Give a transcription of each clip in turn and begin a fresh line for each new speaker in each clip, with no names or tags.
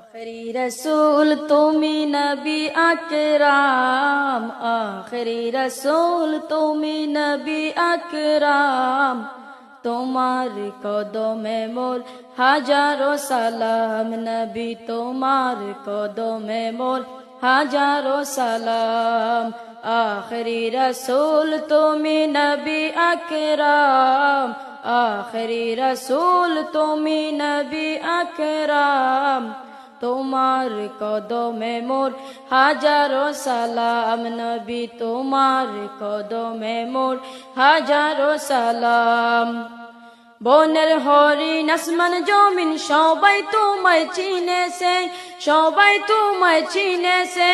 आखिरी रसूल तुमी नबी अकराम, आखिरी रसूल तुमी नबी अकराम। তোমার কদমে মোর হাজারো সালাম নবী, তোমার কদমে মোর হাজারো সালাম। আখরি রসুল তুমি নবী আকরাম, আখরি রসুল তুমি নবী আকরাম। তোমার কদমে মোর হাজারো সালাম নবী, তোমার কদমে মোর হাজারো সালাম। বনের হরিণ আসমান জমিন সবাই তোমায় চিনেছে, সবাই তোমায় চিনেছে।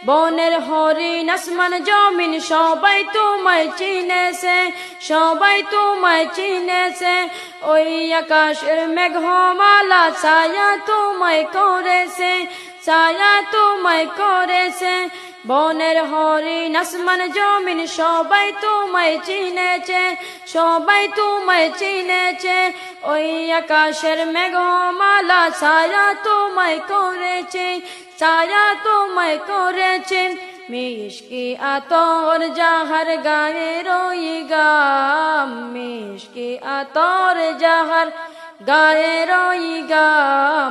বনের হরিণ আসমান জমিন সবাই তোমায় চিনেছে, সবাই তোমায় চিনেছে। ওই আকাশের মেঘমালা ছায়া তোমায় করেছে, ছায়া তোমায় করেছে। বনের হরিণ আসমান জমিন সবাই তোমায় চিনেছে, সবাই তোমায় চিনেছে। ওই আকাশের মেঘমালা ছায়া তোমায় করেছে, ছায়া তোমায় করেছে। মিশকি আতর যাহার গায়ে রই গাম, মিশকি আতর যাহার গায়ে রই গাম।